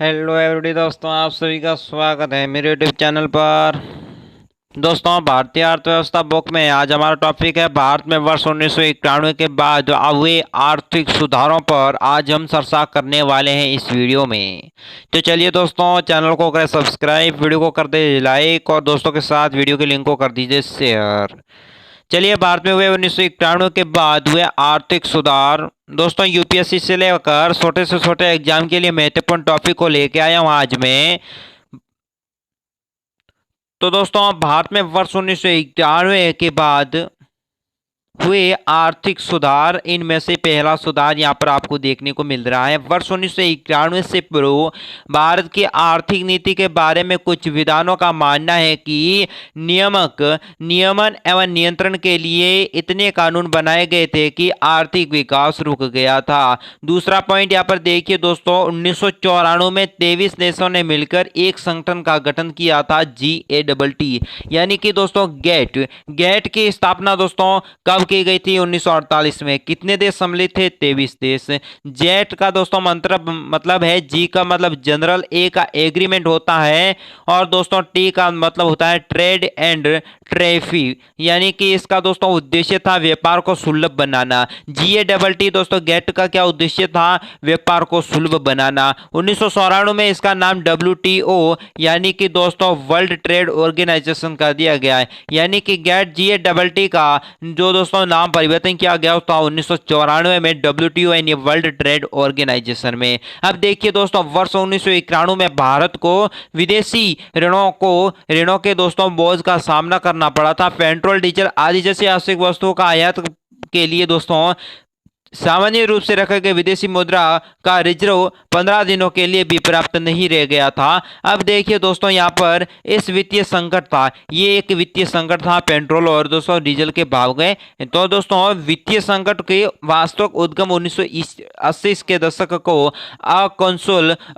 Hello every day दोस्तों, आप सभी का स्वागत है मेरे यूट्यूब चैनल पर। दोस्तों, भारतीय अर्थव्यवस्था बुक में आज हमारा टॉपिक है भारत में वर्ष 1991 के बाद हुए आर्थिक सुधारों पर आज हम चर्चा करने वाले हैं इस वीडियो में। तो चलिए दोस्तों, चैनल को करें सब्सक्राइब, वीडियो को कर दीजिए लाइक और दोस्तों के साथ वीडियो के लिंक को कर दीजिए शेयर। चलिए, भारत में हुए 1991 के बाद हुए आर्थिक सुधार। दोस्तों, यूपीएससी से लेकर छोटे से छोटे एग्जाम के लिए महत्वपूर्ण टॉपिक को लेके आया हूँ आज मैं। तो दोस्तों, भारत में वर्ष 1991 के बाद हुए आर्थिक सुधार, इनमें से पहला सुधार यहाँ पर आपको देखने को मिल रहा है। वर्ष 1991 से पूर्व भारत की आर्थिक नीति के बारे में कुछ विद्वानों का मानना है कि नियमन एवं नियंत्रण के लिए इतने कानून बनाए गए थे कि आर्थिक विकास रुक गया था। दूसरा पॉइंट यहाँ पर देखिए दोस्तों, 1994 में 23 देशों ने मिलकर एक संगठन का गठन किया था, GATT, यानी कि दोस्तों गेट की स्थापना दोस्तों कब की गई थी? 1948 में। कितने देश सम्मिलित थे? 23 देश। जेट का दोस्तों मतलब है, जी का मतलब जनरल, ए का एग्रीमेंट होता है और दोस्तों टी का मतलब होता है ट्रेड एंड ट्रैफिक, यानी कि इसका दोस्तों उद्देश्य था व्यापार को सुलभ बनाना। GATT दोस्तों गेट का क्या उद्देश्य था? व्यापार को सुलभ बनाना। 1994 में इसका नाम WTO यानी कि दोस्तों वर्ल्ड ट्रेड ऑर्गेनाइजेशन कर दिया गया है, यानी कि GATT का जो दोस्तों नाम परिवर्तन किया गया था 1994 में WTO यानी वर्ल्ड ट्रेड ऑर्गेनाइजेशन में। अब देखिए दोस्तों, वर्ष 1991 में भारत को विदेशी ऋणों के दोस्तों बोझ का सामना करना पड़ा था। पेट्रोल, डीजल आदि जैसी आवश्यक वस्तुओं का आयात के लिए दोस्तों सामान्य रूप से रखे गए विदेशी मुद्रा का रिजर्व 15 दिनों के लिए भी प्राप्त नहीं रह गया था। अब देखिए दोस्तों, यहाँ पर इस वित्तीय संकट था, ये एक वित्तीय संकट था, पेट्रोल और दोस्तों डीजल के भाव गए। तो दोस्तों वित्तीय संकट के वास्तविक उद्गम 1980 के दशक को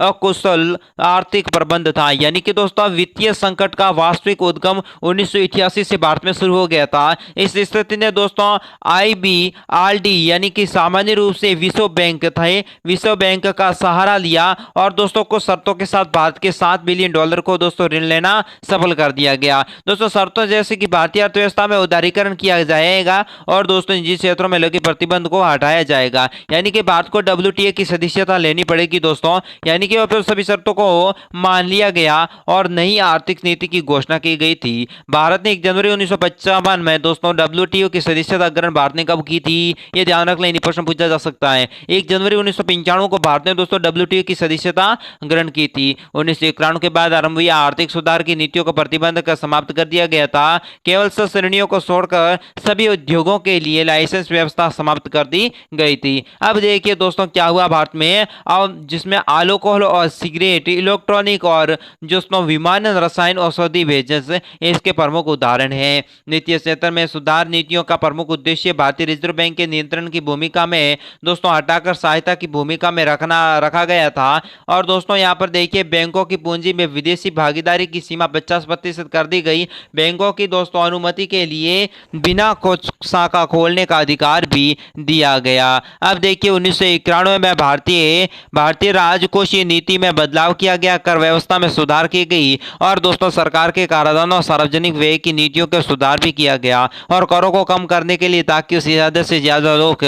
अकुशल आर्थिक प्रबंध था, यानी कि दोस्तों वित्तीय संकट का वास्तविक उद्गम 1988 से भारत में शुरू हो गया था। इस स्थिति ने दोस्तों IBRD यानी कि सामान्य रूप से विश्व बैंक का सहारा लिया और दोस्तों कुछ शर्तों के साथ भारत के $7 बिलियन को दोस्तों ऋण लेना सफल कर दिया गया। दोस्तों शर्तों जैसे कि भारतीय अर्थव्यवस्था में उदारीकरण किया जाएगा और दोस्तों निजी क्षेत्रों में लगे प्रतिबंध को हटाया जाएगा, यानी कि भारत को WTO की सदस्यता लेनी पड़ेगी दोस्तों, यानी कि सभी शर्तों को मान लिया गया और नई आर्थिक नीति की घोषणा की गई थी। भारत ने 1 जनवरी 1955 में दोस्तों WTO की सदस्यता ग्रहण भारत ने कब की थी? ये ध्यान रख लें, प्रश्न पूछा जा सकता है। 1 जनवरी 1995 को भारत ने दोस्तों WTO की सदस्यता ग्रहण की थी। 1991 के बाद आरंभ हुई आर्थिक सुधार की नीतियों को प्रतिबंध कर समाप्त कर दिया गया था। केवल श्रेणियों को छोड़कर सभी उद्योगों के लिए लाइसेंस व्यवस्था समाप्त कर दी गई थी। अब देखिए दोस्तों क्या हुआ भारत में, और जिसमें अल्कोहल और सिगरेट, इलेक्ट्रॉनिक और दोस्तों विमानन, रसायन, औषधि भेजन इसके प्रमुख उदाहरण है। वित्तीय क्षेत्र में सुधार नीतियों का प्रमुख उद्देश्य भारतीय रिजर्व बैंक के नियंत्रण की भूमिका में दोस्तों हटाकर सहायता की भूमिका में रखा गया था। और दोस्तों यहाँ पर देखिए बैंकों की पूंजी में विदेशी भागीदारी की सीमा 50% कर दी गई। बैंकों की दोस्तों अनुमति के लिए बिना कुछ शाखा खोलने का अधिकार भी दिया गया। अब देखिए 1991 में भारतीय राजकोषीय नीति में बदलाव किया गया, कर व्यवस्था में सुधार की गई और दोस्तों सरकार के कराधान और सार्वजनिक व्यय की नीतियों के सुधार भी किया गया और करों को कम करने के लिए ताकि ज्यादा से ज्यादा लोग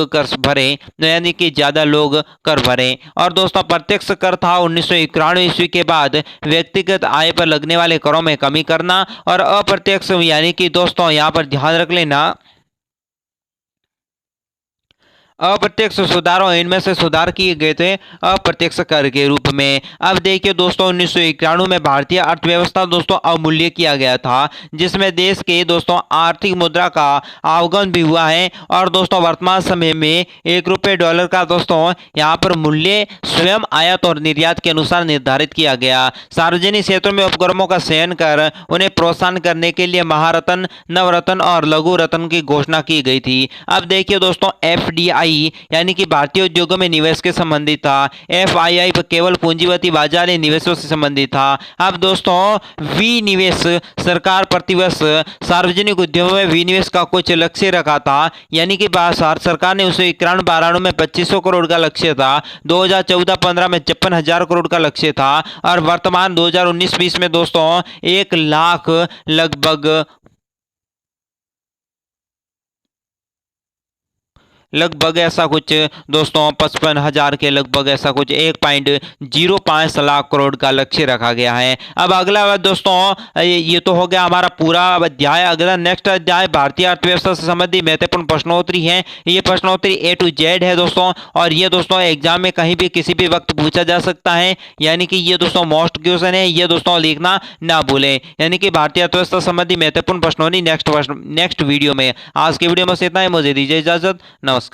कर भरे, यानी कि ज्यादा लोग कर भरे। और दोस्तों प्रत्यक्ष कर था 1991 ईस्वी के बाद व्यक्तिगत आय पर लगने वाले करों में कमी करना और अप्रत्यक्ष यानी कि दोस्तों यहाँ पर ध्यान रख लेना अप्रत्यक्ष सुधारों, इनमें से सुधार किए गए थे अप्रत्यक्ष कर के रूप में। अब देखिए दोस्तों 1991 में भारतीय अर्थव्यवस्था दोस्तों अवमूल्य किया गया था, जिसमें देश के दोस्तों आर्थिक मुद्रा का अवगमन भी हुआ है और दोस्तों वर्तमान समय में $1 का दोस्तों यहाँ पर मूल्य स्वयं आयात और निर्यात के अनुसार निर्धारित किया गया। सार्वजनिक क्षेत्रों में उपक्रमों का चयन कर उन्हें प्रोत्साहन करने के लिए महारत्न, नवरत्न और लघु रत्न की घोषणा की गई थी। अब देखिए दोस्तों FDI FII यानी कि भारतीय उद्योगों में निवेश के संबंधित था। FII केवल पूंजीपति बाजार या निवेशों से संबंधित था। अब दोस्तों विनिवेश, सरकार प्रतिवर्ष सार्वजनिक उद्योगों में विनिवेश का कुछ लक्ष्य रखा था, यानी कि भारत सरकार ने उसे 91-92 में 2500 करोड़ का लक्ष्य था, 2014-15 में 56,000 करोड़ का लक्ष्य था और वर्तमान 2019-20 में दोस्तों 1 लाख लगभग ऐसा कुछ दोस्तों 55,000 के लगभग ऐसा कुछ 1.05 लाख करोड़ का लक्ष्य रखा गया है। अब अगला दोस्तों ये तो हो गया हमारा पूरा अध्याय। अगला नेक्स्ट अध्याय भारतीय अर्थव्यवस्था से संबंधित महत्वपूर्ण प्रश्नोत्तरी है। ये प्रश्नोत्तरी A to Z है दोस्तों, और ये दोस्तों एग्जाम में कहीं भी किसी भी वक्त पूछा जा सकता है, यानी कि ये दोस्तों मोस्ट क्वेश्चन है। ये दोस्तों लिखना ना भूलें, यानी कि भारतीय अर्थव्यवस्था संबंधी महत्वपूर्ण प्रश्नोत्तरी नेक्स्ट वीडियो में। आज के वीडियो में इतना ही, मुझे दीजिए इजाजत, नमस्कार।